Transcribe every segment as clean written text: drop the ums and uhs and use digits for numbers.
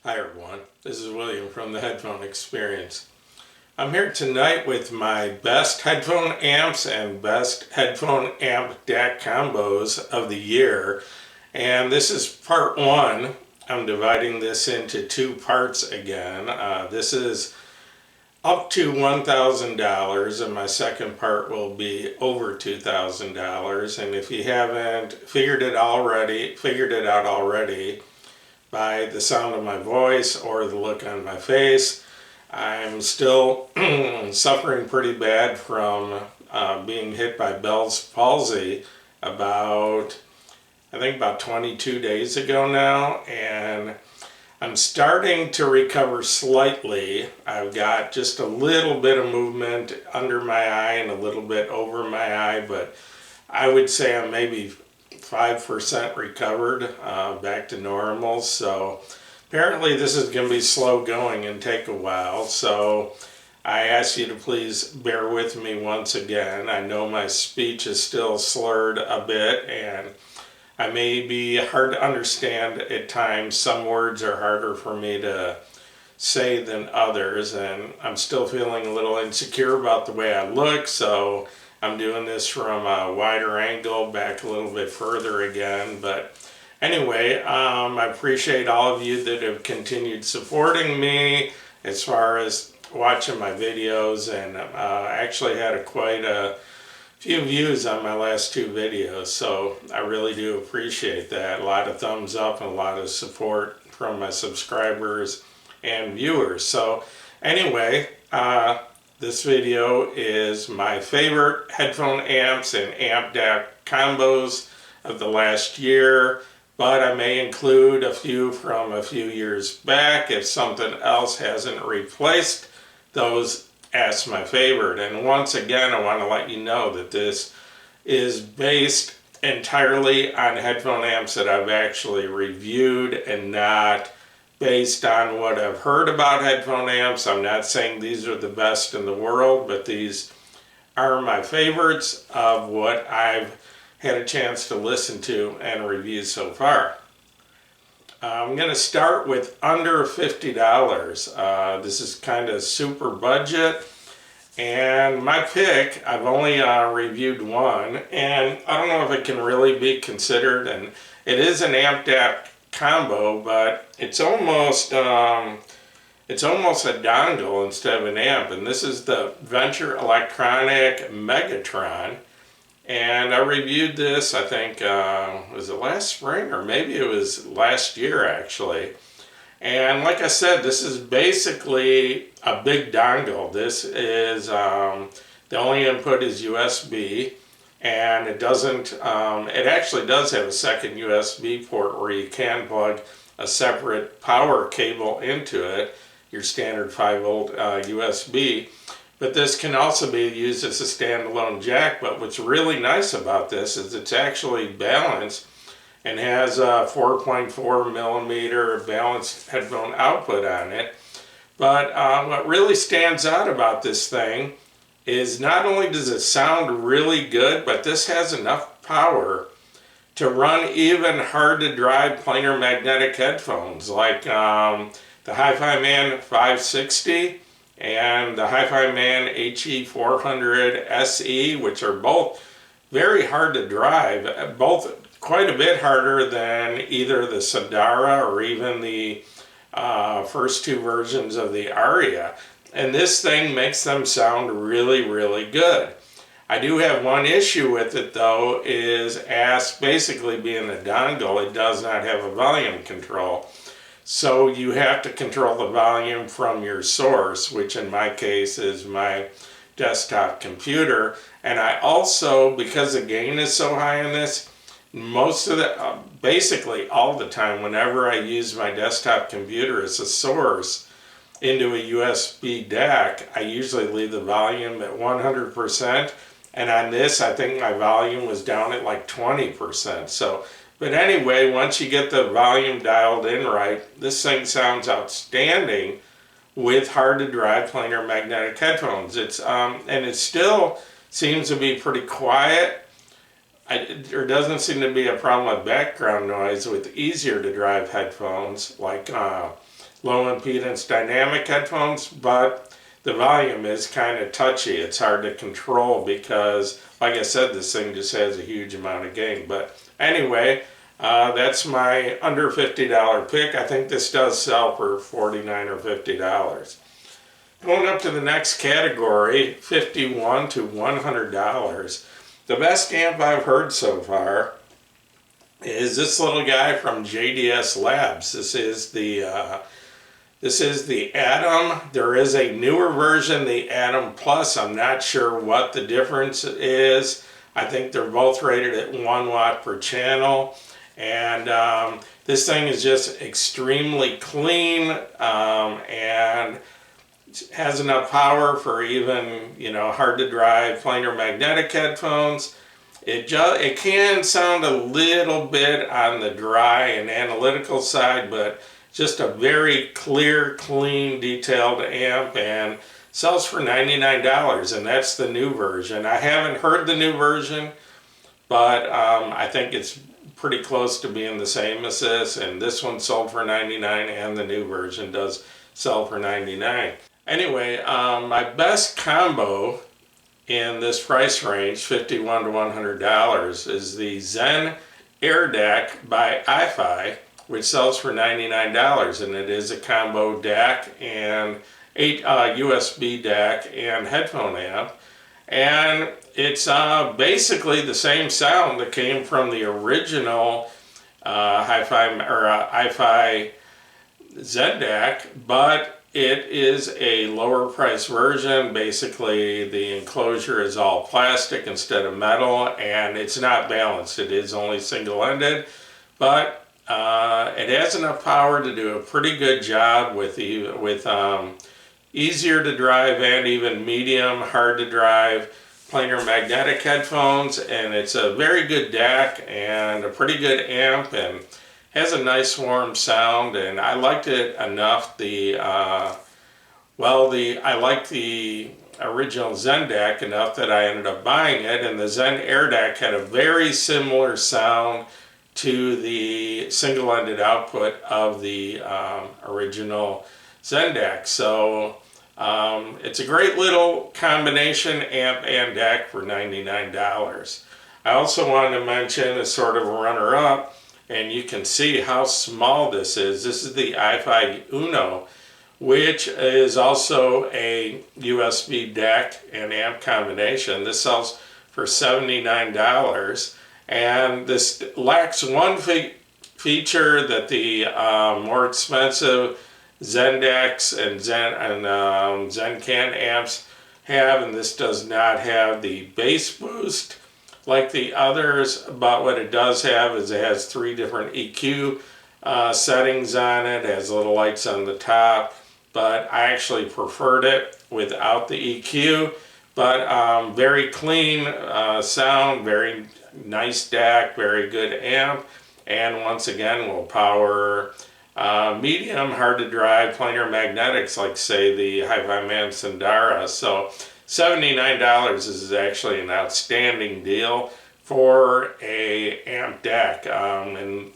Hi everyone, this is William from the Headphone Experience. I'm here tonight with my best headphone amps and best headphone amp DAC combos of the year. And this is part one. I'm dividing this into two parts again. This is up to $1,000 and my second part will be over $2,000. And if you haven't figured it out already, by the sound of my voice or the look on my face, I'm still suffering pretty bad from being hit by Bell's palsy I think about 22 days ago now, and I'm starting to recover slightly. I've got just a little bit of movement under my eye and a little bit over my eye, but I would say I'm maybe 5% recovered back to normal. So apparently this is going to be slow going and take a while. So I ask you to please bear with me once again. I know my speech is still slurred a bit and I may be hard to understand at times. Some words are harder for me to say than others, and I'm still feeling a little insecure about the way I look, so I'm doing this from a wider angle, back a little bit further again. But anyway, I appreciate all of you that have continued supporting me as far as watching my videos, and actually had quite a few views on my last two videos, so I really do appreciate that. A lot of thumbs up and a lot of support from my subscribers and viewers. So anyway, this video is my favorite headphone amps and amp DAC combos of the last year, but I may include a few from a few years back if something else hasn't replaced those as my favorite. And once again, I want to let you know that this is based entirely on headphone amps that I've actually reviewed and not based on what I've heard about headphone amps. I'm not saying these are the best in the world, but these are my favorites of what I've had a chance to listen to and review so far. I'm going to start with under $50. This is kind of super budget, and my pick, I've only reviewed one, and I don't know if it can really be considered, and it is an amp DAC combo, but it's almost a dongle instead of an amp, and this is the Venture Electronic Megatron. And I reviewed this, I think, was it last spring or maybe it was last year actually. And like I said, this is basically a big dongle. This is, the only input is USB, and it doesn't, it actually does have a second USB port where you can plug a separate power cable into it, your standard 5-volt USB. But this can also be used as a standalone jack. But what's really nice about this is it's actually balanced and has a 4.4 millimeter balanced headphone output on it. But what really stands out about this thing is not only does it sound really good, but this has enough power to run even hard to drive planar magnetic headphones like the Hifiman 560 and the Hifiman HE400 SE, which are both very hard to drive, both quite a bit harder than either the Sandara or even the first two versions of the Aria. And this thing makes them sound really, really good. I do have one issue with it though, is as basically being a dongle, it does not have a volume control. So you have to control the volume from your source, which in my case is my desktop computer. And I also, because the gain is so high on this, most of the, basically all the time, whenever I use my desktop computer as a source into a USB DAC, I usually leave the volume at 100%. And on this, I think my volume was down at like 20%. So, but anyway, once you get the volume dialed in right, this thing sounds outstanding with hard to drive planar magnetic headphones. It's and it still seems to be pretty quiet. There doesn't seem to be a problem with background noise with easier to drive headphones like low impedance dynamic headphones, but the volume is kind of touchy. It's hard to control because, like I said, this thing just has a huge amount of gain. But anyway, that's my under $50 pick. I think this does sell for $49 or $50. Going up to the next category, $51 to $100. The best amp I've heard so far is this little guy from JDS Labs. This is the Atom. There is a newer version, the Atom Plus. I'm not sure what the difference is. I think they're both rated at 1 watt per channel. And this thing is just extremely clean and has enough power for even, hard to drive planar magnetic headphones. It can sound a little bit on the dry and analytical side, but just a very clear, clean, detailed amp, and sells for $99, and that's the new version. I haven't heard the new version, but I think it's pretty close to being the same as this, and this one sold for $99, and the new version does sell for $99. Anyway, my best combo in this price range, $51 to $100, is the Zen Air DAC by FiiO, which sells for $99, and it is a combo DAC and USB DAC and headphone amp, and it's basically the same sound that came from the original FiiO Zen DAC, but it is a lower price version. Basically, the enclosure is all plastic instead of metal, and it's not balanced. It is only single-ended, but it has enough power to do a pretty good job with easier to drive and even medium, hard to drive planar magnetic headphones, and it's a very good DAC and a pretty good amp, and has a nice warm sound, and I liked it enough. I liked the original Zen DAC enough that I ended up buying it, and the Zen Air DAC had a very similar sound to the single-ended output of the original Zen DAC. So it's a great little combination amp and DAC for $99. I also wanted to mention as sort of a runner-up, and you can see how small this is. This is the FiiO, which is also a USB DAC and amp combination. This sells for $79, and this lacks one feature that the more expensive Zen DACs and Zencan amps have, and this does not have the bass boost like the others, but what it does have is it has 3 different EQ settings on it. It has little lights on the top, but I actually preferred it without the EQ. But very clean sound, very nice DAC, very good amp, and once again will power medium, hard to drive planar magnetics like, say, the Hifiman Sindara. So $79 is actually an outstanding deal for a amp DAC. And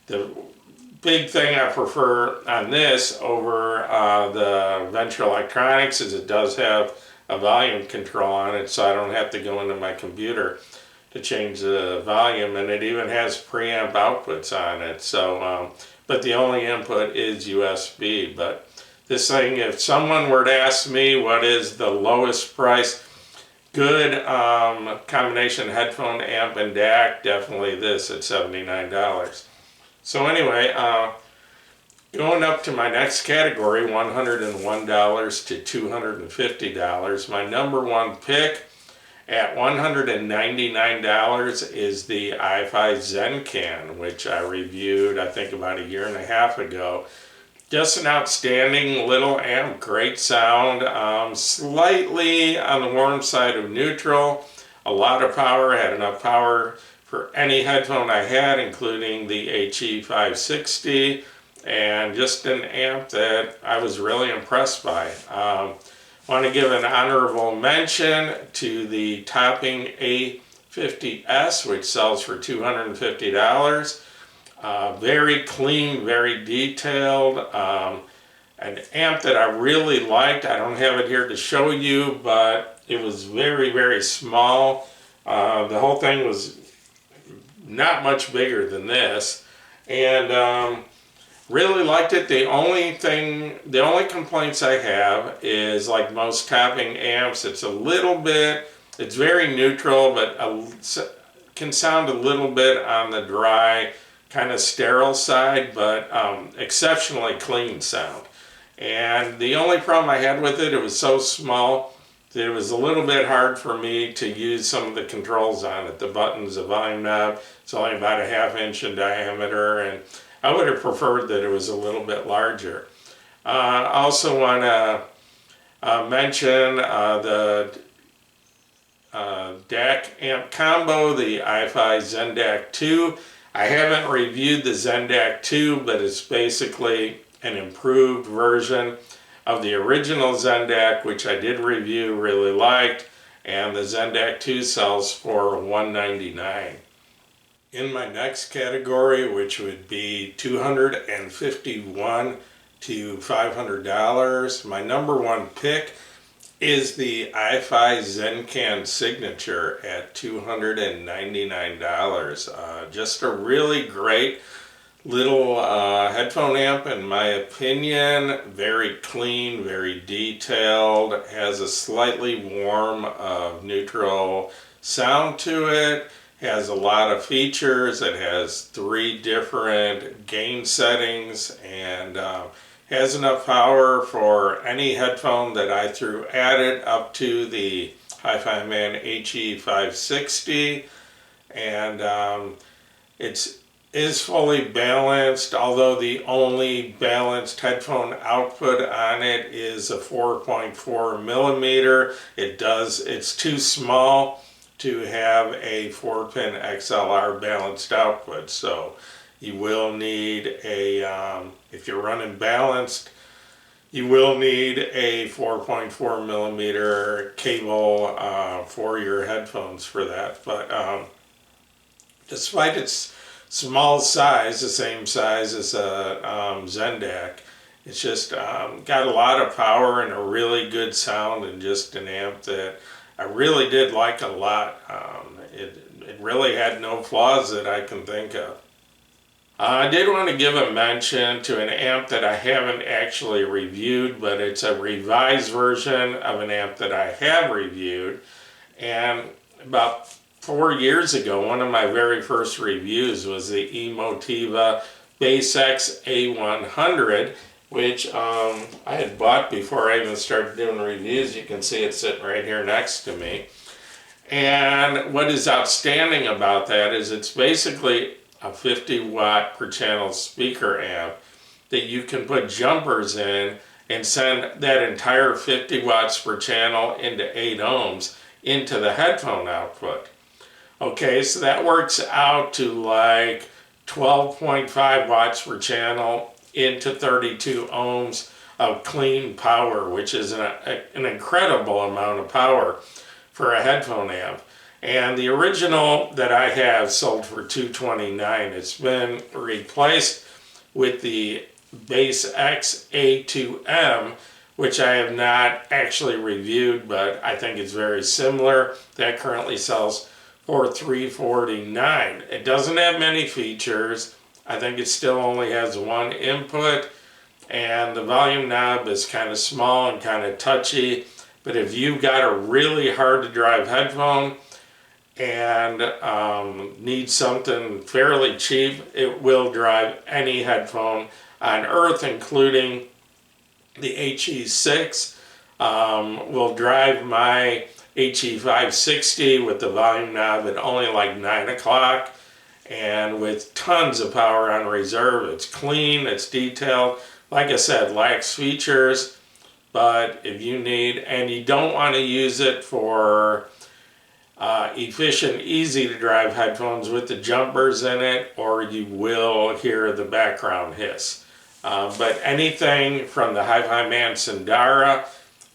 the big thing I prefer on this over the Venture Electronics is it does have a volume control on it, so I don't have to go into my computer to change the volume, and it even has preamp outputs on it. So, but the only input is USB. But this thing, if someone were to ask me what is the lowest price good combination headphone amp and DAC, definitely this at $79. So anyway, going up to my next category, $101 to $250. My number one pick at $199 is the FiiO Zencan, which I reviewed, I think, about a year and a half ago. Just an outstanding little amp, great sound, slightly on the warm side of neutral, a lot of power, had enough power for any headphone I had, including the HE560, and just an amp that I was really impressed by. Want to give an honorable mention to the Topping A50S, which sells for $250. Very clean, very detailed. an amp that I really liked. I don't have it here to show you, but it was very, very small. The whole thing was not much bigger than this, and really liked it. The only complaints I have is, like most topping amps, it's very neutral, but can sound a little bit on the dry, kind of sterile side, but exceptionally clean sound. And the only problem I had with it, it was so small that it was a little bit hard for me to use some of the controls on it. The buttons, the volume knob, it's only about a 1/2 inch in diameter, and I would have preferred that it was a little bit larger. I also want to mention the DAC amp combo, the iFi Zen DAC 2. I haven't reviewed the Zen DAC 2, but it's basically an improved version of the original Zen DAC, which I did review, really liked, and the Zen DAC 2 sells for $199. In my next category, which would be $251 to $500, my number one pick is the iFi ZenCan Signature at $299. Just a really great little headphone amp, in my opinion. Very clean, very detailed, has a slightly warm, neutral sound to it, has a lot of features. It has 3 different gain settings, and has enough power for any headphone that I threw at it, up to the Hifiman HE560, and it is fully balanced, although the only balanced headphone output on it is a 4.4 millimeter. It's too small to have a 4-pin XLR balanced output, so you will need if you're running balanced, you will need a 4.4 millimeter cable for your headphones for that. But despite its small size, the same size as a Zen DAC, it's just got a lot of power and a really good sound, and just an amp that I really did like a lot. It really had no flaws that I can think of. I did want to give a mention to an amp that I haven't actually reviewed, but it's a revised version of an amp that I have reviewed. And about 4 years ago, one of my very first reviews was the Emotiva BassX A100, which I had bought before I even started doing reviews. You can see it sitting right here next to me. And what is outstanding about that is it's basically a 50 watt per channel speaker amp that you can put jumpers in and send that entire 50 watts per channel into 8 ohms into the headphone output. Okay, so that works out to like 12.5 watts per channel into 32 ohms of clean power, which is an incredible amount of power for a headphone amp. And the original that I have sold for $229. It's been replaced with the BassX A2M, which I have not actually reviewed, but I think it's very similar. That currently sells for $349. It doesn't have many features. I think it still only has one input, and the volume knob is kind of small and kind of touchy. But if you've got a really hard to drive headphone and need something fairly cheap, it will drive any headphone on earth, including the HE6. Will drive my HE560 with the volume knob at only like 9 o'clock, and with tons of power on reserve. It's clean, it's detailed. Like I said, lacks features, but if you need, and you don't want to use it for efficient, easy to drive headphones with the jumpers in it, or you will hear the background hiss. But anything from the Hifiman Sindara,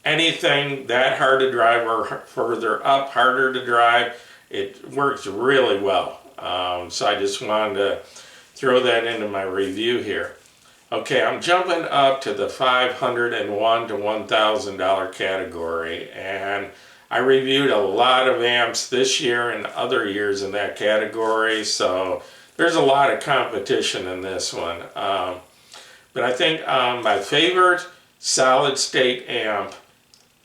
anything that hard to drive or further up, harder to drive, it works really well. So I just wanted to throw that into my review here. Okay, I'm jumping up to the $501 to $1,000 category, and I reviewed a lot of amps this year and other years in that category, so there's a lot of competition in this one. But I think my favorite solid state amp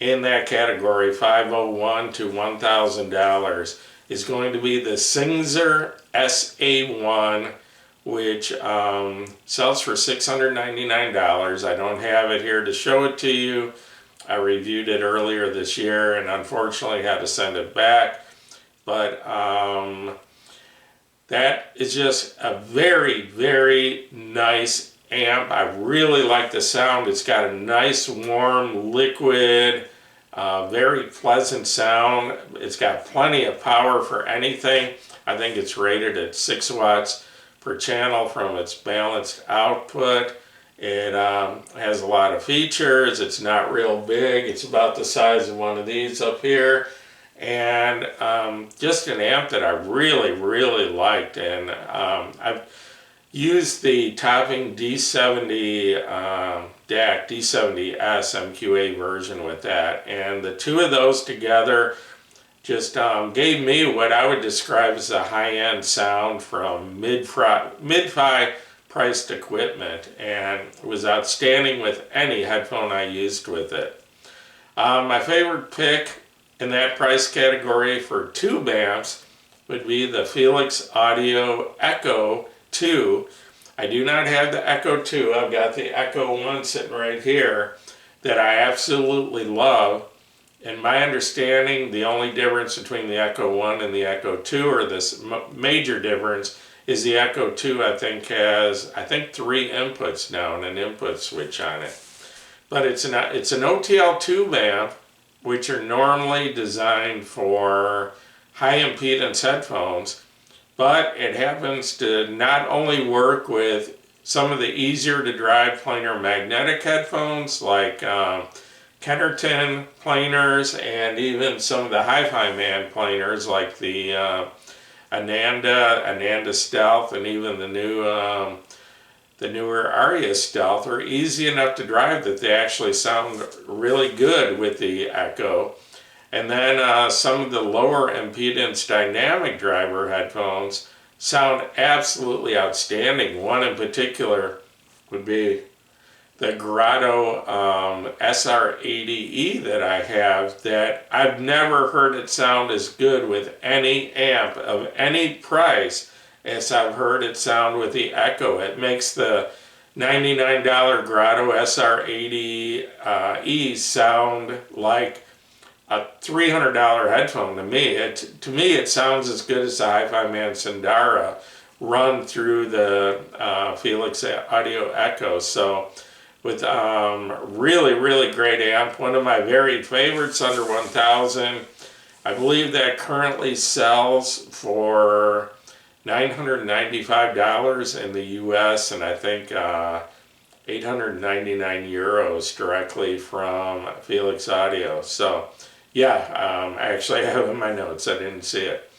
in that category, $501 to $1,000, is going to be the Singxer SA1, which sells for $699. I don't have it here to show it to you. I reviewed it earlier this year and unfortunately had to send it back. But that is just a very, very nice amp. I really like the sound. It's got a nice, warm, liquid, very pleasant sound. It's got plenty of power for anything. I think it's rated at 6 watts per channel from its balanced output. It has a lot of features. It's not real big. It's about the size of one of these up here. And just an amp that I really, really liked. And I've used the Topping D70 DAC, D70S MQA version with that. And the two of those together just gave me what I would describe as a high-end sound from mid-fi priced equipment, and it was outstanding with any headphone I used with it. My favorite pick in that price category for tube amps would be the Felix Audio Echo 2. I do not have the Echo 2. I've got the Echo 1 sitting right here that I absolutely love. In my understanding, the only difference between the Echo 1 and the Echo 2, or this major difference, is the Echo 2 I think has 3 inputs now and an input switch on it. But it's an OTL tube amp, which are normally designed for high impedance headphones, but it happens to not only work with some of the easier to drive planar magnetic headphones like Kennerton planars, and even some of the Hifiman planars like the Ananda Stealth, and even the newer Aria Stealth are easy enough to drive that they actually sound really good with the Echo. And then some of the lower impedance dynamic driver headphones sound absolutely outstanding. One in particular would be the Grotto SR80E that I have, that I've never heard it sound as good with any amp of any price as I've heard it sound with the Echo. It makes the $99 Grotto SR80E sound like a $300 headphone to me. To me, it sounds as good as the Hifiman Sandara run through the Felix Audio Echo. So with really, really great amp. One of my very favorites under 1,000. I believe that currently sells for $995 in the US, and I think 899 euros directly from Felix Audio. So yeah, actually I have it in my notes, I didn't see it.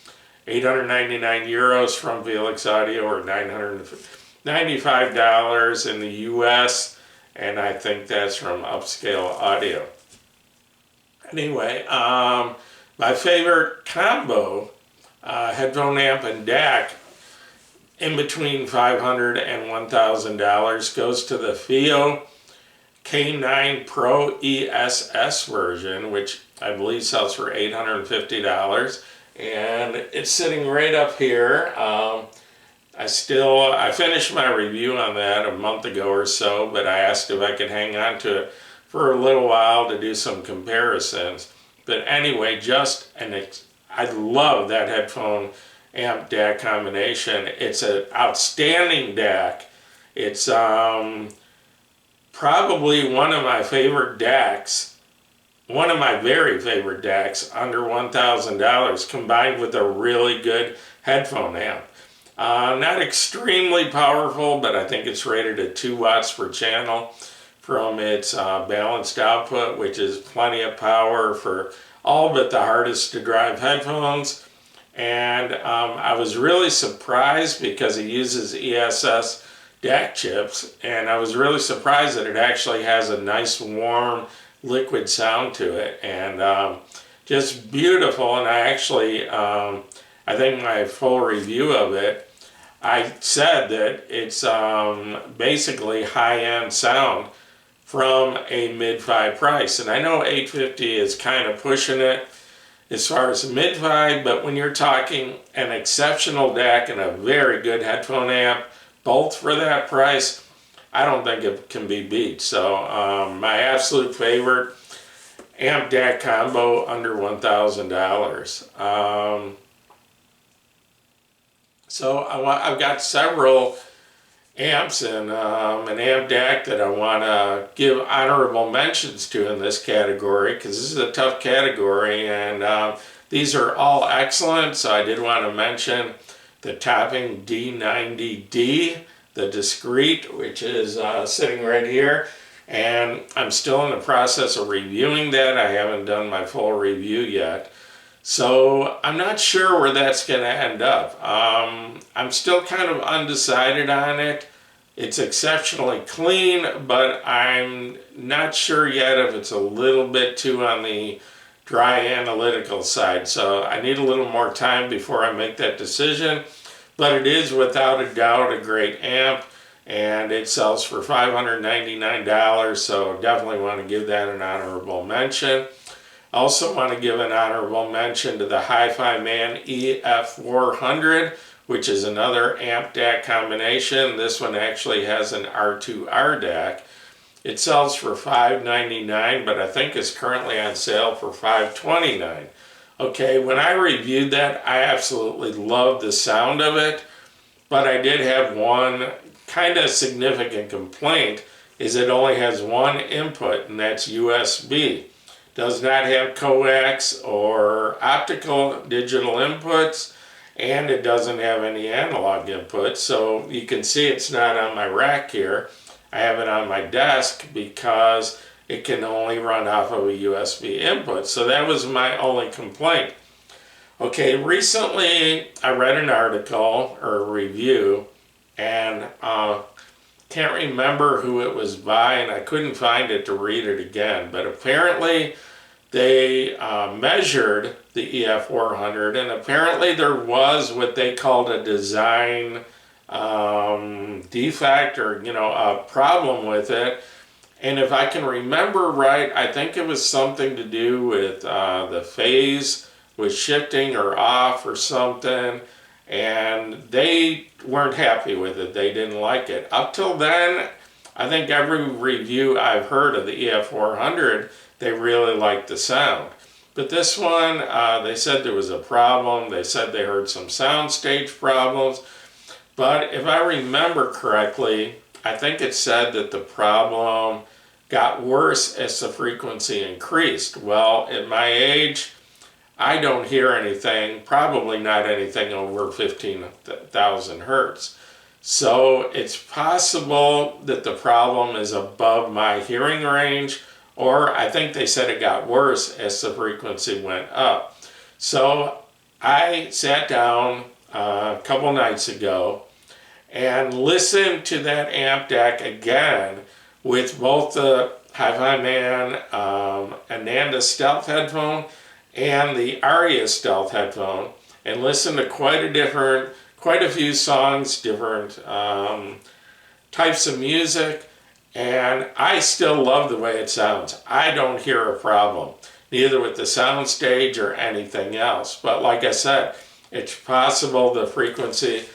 899 euros from Felix Audio, or $995 in the US, and I think that's from Upscale Audio. Anyway, my favorite combo, headphone amp and DAC, in between $500 and $1,000, goes to the FiiO K9 Pro ESS version, which I believe sells for $850, and it's sitting right up here. I finished my review on that a month ago or so, but I asked if I could hang on to it for a little while to do some comparisons. But anyway, I love that headphone amp DAC combination. It's an outstanding DAC. It's probably one of my favorite DACs, one of my very favorite DACs under $1,000, combined with a really good headphone amp. Not extremely powerful, but I think it's rated at 2 watts per channel from its balanced output, which is plenty of power for all but the hardest to drive headphones. And I was really surprised because it uses ESS DAC chips, and I was really surprised that it actually has a nice warm liquid sound to it, and just beautiful. And I actually, I think my full review of it, I said that it's basically high-end sound from a mid-fi price. And I know $850 is kind of pushing it as far as mid-fi, but when you're talking an exceptional DAC and a very good headphone amp, both for that price, I don't think it can be beat. So my absolute favorite amp DAC combo under $1,000. So I've got several amps and an amp DAC that I want to give honorable mentions to in this category, because this is a tough category, and these are all excellent. So I did want to mention the Topping D90D, the discrete, which is sitting right here, and I'm still in the process of reviewing that. I haven't done my full review yet, so I'm not sure where that's going to end up. I'm still kind of undecided on it. It's exceptionally clean, but I'm not sure yet if it's a little bit too on the dry analytical side. So I need a little more time before I make that decision. But it is without a doubt a great amp, and it sells for $599, so definitely want to give that an honorable mention. Also want to give an honorable mention to the Hifiman EF400, which is another amp DAC combination. This one actually has an R2R DAC. It sells for $599, but I think is currently on sale for $529. Okay, when I reviewed that, I absolutely loved the sound of it, but I did have one kind of significant complaint, is it only has one input, and that's USB. Does not have coax or optical digital inputs, and it doesn't have any analog inputs. So you can see it's not on my rack here. I have it on my desk because it can only run off of a USB input. So that was my only complaint. Okay, recently I read an article or a review, and can't remember who it was by, and I couldn't find it to read it again, but apparently they measured the EF400, and apparently there was what they called a design defect, or a problem with it. And if I can remember right, I think it was something to do with the phase was shifting or off or something, and they weren't happy with it. They didn't like it. Up till then, I think every review I've heard of the EF400, they really liked the sound. But this one, they said there was a problem. They said they heard some soundstage problems. But if I remember correctly, I think it said that the problem got worse as the frequency increased. Well, at my age, I don't hear anything, probably not anything over 15,000 hertz. So it's possible that the problem is above my hearing range, or I think they said it got worse as the frequency went up. So I sat down a couple nights ago and listened to that amp DAC again with both the Hifiman Ananda Stealth headphone and the Aria Stealth headphone, and listened to quite a few songs, different types of music, and I still love the way it sounds. I don't hear a problem, neither with the sound stage or anything else. But like I said, it's possible the frequency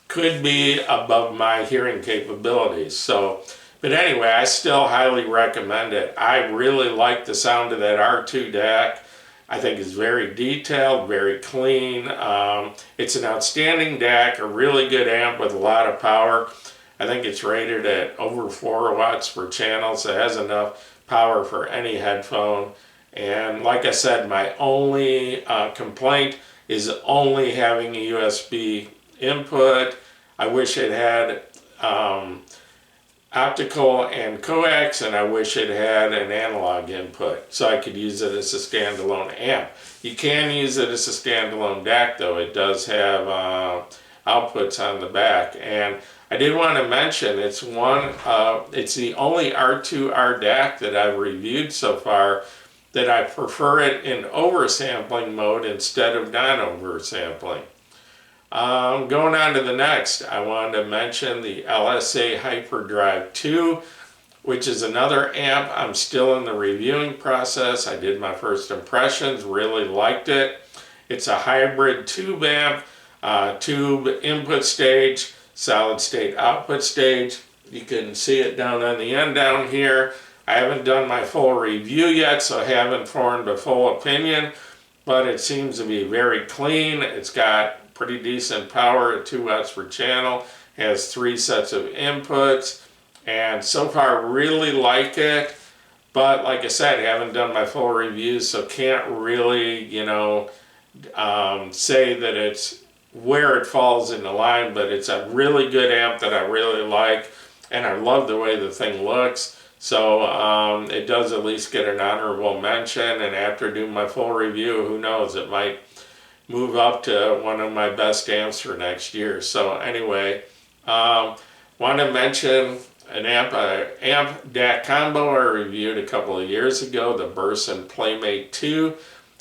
could be above my hearing capabilities. So, but anyway, I still highly recommend it. I really like the sound of that R2 DAC. I think it's very detailed, very clean. It's an outstanding DAC, a really good amp with a lot of power. I think it's rated at over 4 watts per channel, so it has enough power for any headphone. And like I said, my only complaint is only having a USB input. I wish it had optical and coax, and I wish it had an analog input so I could use it as a standalone amp. You can use it as a standalone DAC though. It does have outputs on the back, and I did want to mention it's the only R2R DAC that I've reviewed so far that I prefer it in oversampling mode instead of non-oversampling. Going on to the next, I wanted to mention the LSA Hyperdrive 2, which is another amp. I'm still in the reviewing process. I did my first impressions, really liked it. It's a hybrid tube amp, tube input stage, solid state output stage. You can see it down on the end down here. I haven't done my full review yet, so I haven't formed a full opinion, but it seems to be very clean. It's got pretty decent power at 2 watts per channel, has 3 sets of inputs, and so far really like it. But like I said, I haven't done my full reviews, so can't really, say that it's where it falls in the line, but it's a really good amp that I really like, and I love the way the thing looks. So it does at least get an honorable mention, and after doing my full review, who knows, it might move up to one of my best amps for next year. So anyway, want to mention an amp DAC combo I reviewed a couple of years ago, the Burson Playmate 2,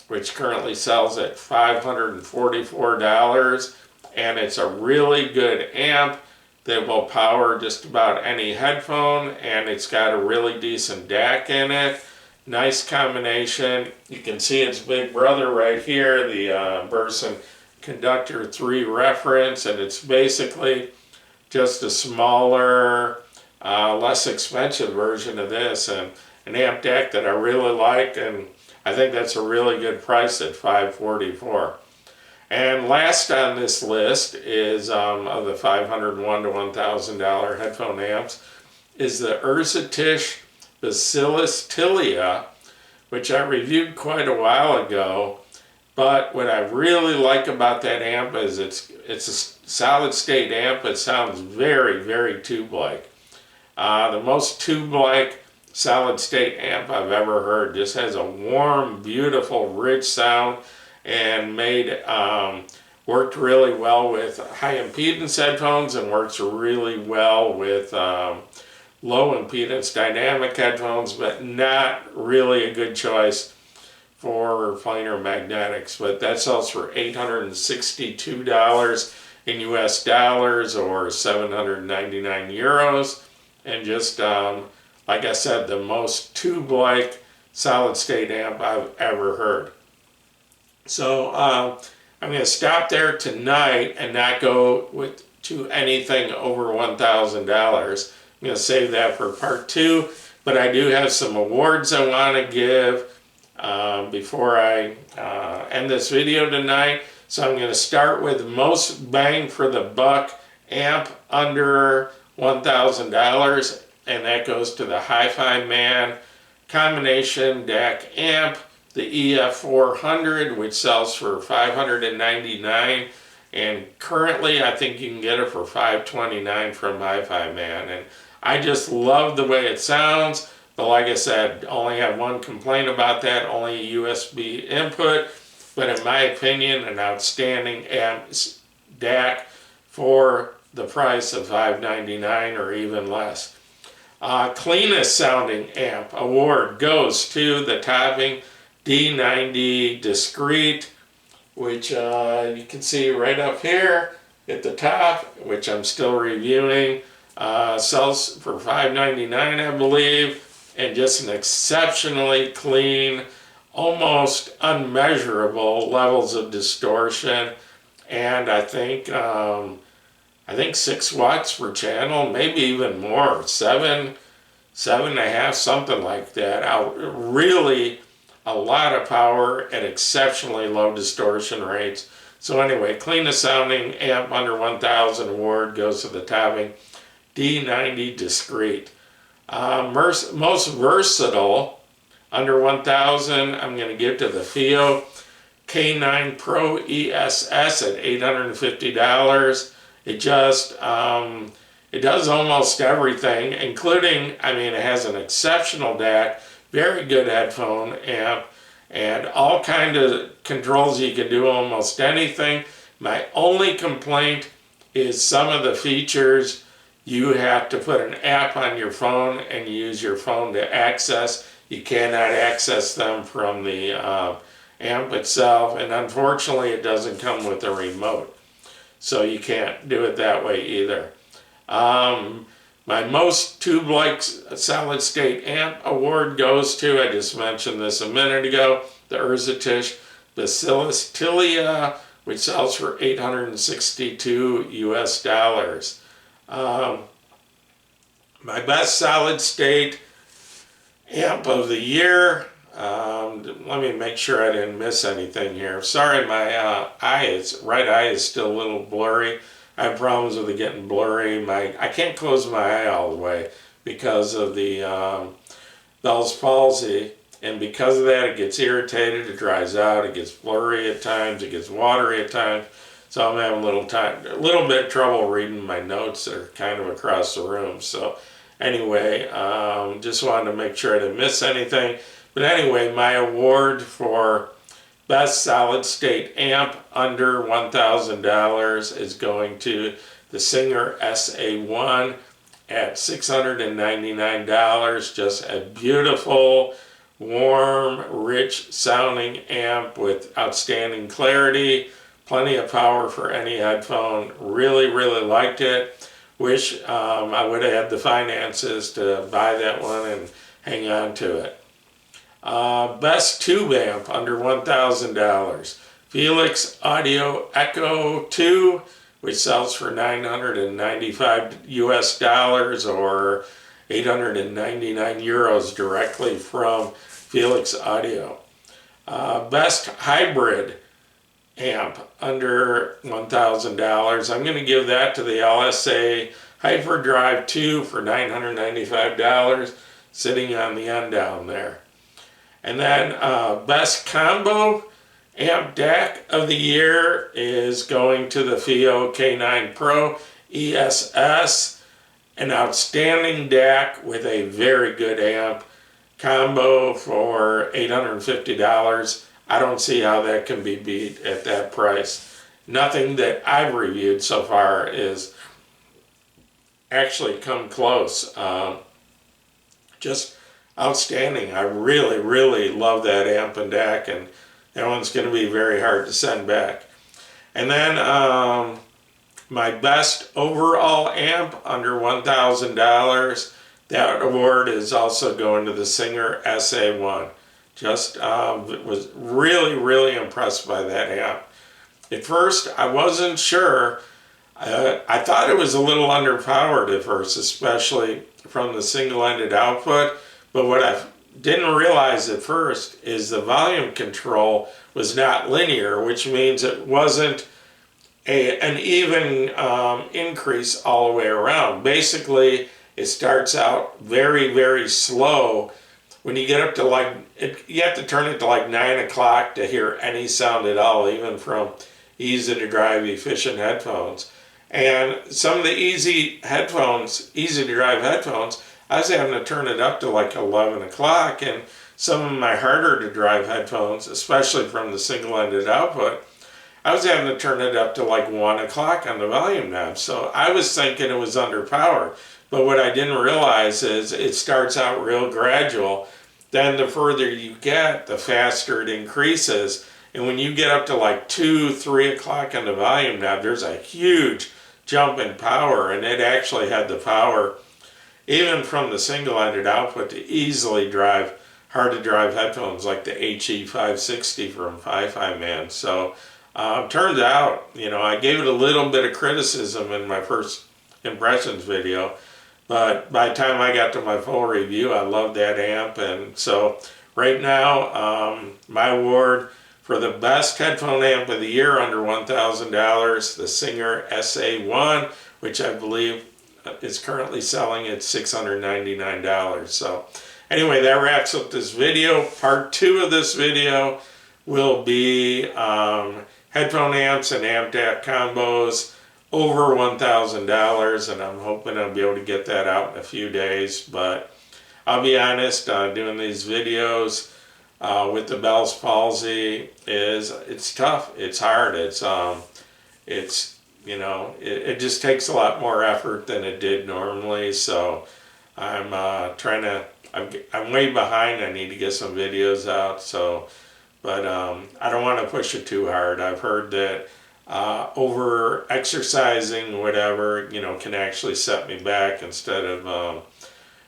which currently sells at $544, and it's a really good amp that will power just about any headphone, and it's got a really decent DAC in it. Nice combination. You can see its big brother right here, the Burson Conductor 3 reference, and it's basically just a smaller, less expensive version of this, and an amp DAC that I really like, and I think that's a really good price at $544. And last on this list is, of the $501 to $1,000 headphone amps, is the Urzetish Bacillus Tilia, which I reviewed quite a while ago. But what I really like about that amp is it's a solid state amp. It sounds very, very tube-like. The most tube-like solid state amp I've ever heard. Just has a warm, beautiful, rich sound, and worked really well with high impedance headphones, and works really well with low impedance dynamic headphones, but not really a good choice for planar magnetics. But that sells for $862 in US dollars, or 799 euros, and just like I said, the most tube-like solid state amp I've ever heard. So I'm going to stop there tonight and not go to anything over $1,000. I'm going to save that for part 2, but I do have some awards I want to give before I end this video tonight. So I'm going to start with most bang for the buck amp under $1,000, and that goes to the Hifiman combination DAC amp, the EF400, which sells for $599, and currently I think you can get it for $529 from Hifiman. And I just love the way it sounds, but like I said, only have one complaint about that, only USB input, but in my opinion, an outstanding amp DAC for the price of $599 or even less. Cleanest sounding amp award goes to the Topping D90 Discreet, which you can see right up here at the top, which I'm still reviewing. Sells for $599, I believe, and just an exceptionally clean, almost unmeasurable levels of distortion, and I think 6 watts per channel, maybe even more, 7.5, something like that. Really a lot of power at exceptionally low distortion rates. So anyway, cleanest sounding amp under 1,000 award goes to the Topping D90 Discreet. Most versatile under 1,000, I'm going to give to the FiiO K9 Pro ESS at $850. It just, it does almost everything, including, it has an exceptional DAC, very good headphone amp, and all kind of controls. You can do almost anything. My only complaint is some of the features you have to put an app on your phone and use your phone to access. You cannot access them from the amp itself, and unfortunately it doesn't come with a remote, so you can't do it that way either. My most tube-like solid state amp award goes to, I just mentioned this a minute ago, the Urzetish Bacillus Tilia, which sells for $862 US. My best solid state amp of the year, let me make sure I didn't miss anything here. Sorry, my right eye is still a little blurry. I have problems with it getting blurry. I can't close my eye all the way because of the Bell's palsy, and because of that it gets irritated, it dries out, it gets blurry at times, it gets watery at times. So I'm having a little bit of trouble reading my notes that are kind of across the room. So anyway, just wanted to make sure I didn't miss anything. But anyway, my award for best solid state amp under $1,000 is going to the Singxer SA1 at $699. Just a beautiful, warm, rich sounding amp with outstanding clarity, plenty of power for any headphone. Really, really liked it. Wish I would have had the finances to buy that one and hang on to it. Best tube amp under $1,000. Felix Audio Echo 2, which sells for $995 US or 899 euros directly from Felix Audio. Best hybrid amp under $1,000. I'm going to give that to the LSA Hyperdrive 2 for $995, sitting on the end down there. And then best combo amp DAC of the year is going to the FiiO K9 Pro ESS, an outstanding DAC with a very good amp combo for $850. I don't see how that can be beat at that price. Nothing that I've reviewed so far is actually come close. Just outstanding. I really, really love that amp and DAC, and that one's going to be very hard to send back. And then my best overall amp under $1,000, that award is also going to the Singxer SA1. Just was really, really impressed by that amp. At first, I wasn't sure. I thought it was a little underpowered at first, especially from the single-ended output. But what I didn't realize at first is the volume control was not linear, which means it wasn't an even increase all the way around. Basically, it starts out very, very slow. When you get up to you have to turn it to like 9 o'clock to hear any sound at all, even from easy to drive efficient headphones. And some of the easy to drive headphones, I was having to turn it up to like 11 o'clock, and some of my harder to drive headphones, especially from the single-ended output, I was having to turn it up to like 1 o'clock on the volume knob. So I was thinking it was underpowered. But what I didn't realize is it starts out real gradual. Then the further you get, the faster it increases. And when you get up to like 2, 3 o'clock on the volume knob, there's a huge jump in power. And it actually had the power, even from the single-ended output, to easily drive hard-to-drive headphones like the HE560 from Hifiman. So turns out, I gave it a little bit of criticism in my first impressions video, but by the time I got to my full review, I loved that amp. And so right now, my award for the best headphone amp of the year under $1,000, the Singxer SA1, which I believe is currently selling at $699. So anyway, that wraps up this video. Part 2 of this video will be headphone amps and amp DAC combos over $1,000, and I'm hoping I'll be able to get that out in a few days. But I'll be honest, doing these videos with the Bell's palsy it's tough. It's hard. It's You know, it just takes a lot more effort than it did normally. So I'm I'm way behind. I need to get some videos out. So, but I don't want to push it too hard. I've heard that over exercising, whatever, you know, can actually set me back instead of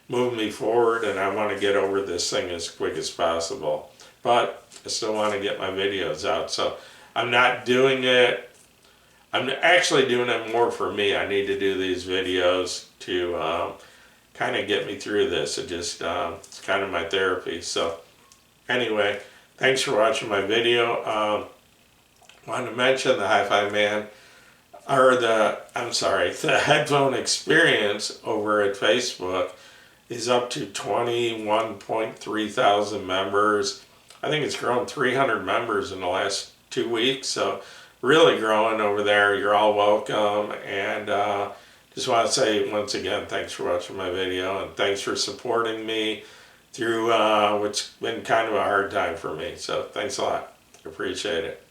move me forward, and I want to get over this thing as quick as possible. But I still want to get my videos out. So I'm not doing it. I'm actually doing it more for me. I need to do these videos to kind of get me through this. It's kind of my therapy. So anyway, thanks for watching my video. Wanted to mention the Hifiman, or the headphone experience over at Facebook is up to 21.3 thousand members. I think it's grown 300 members in the last 2 weeks, so really growing over there. You're all welcome, and just want to say once again, thanks for watching my video, and thanks for supporting me through what's been kind of a hard time for me. So thanks a lot. Appreciate it.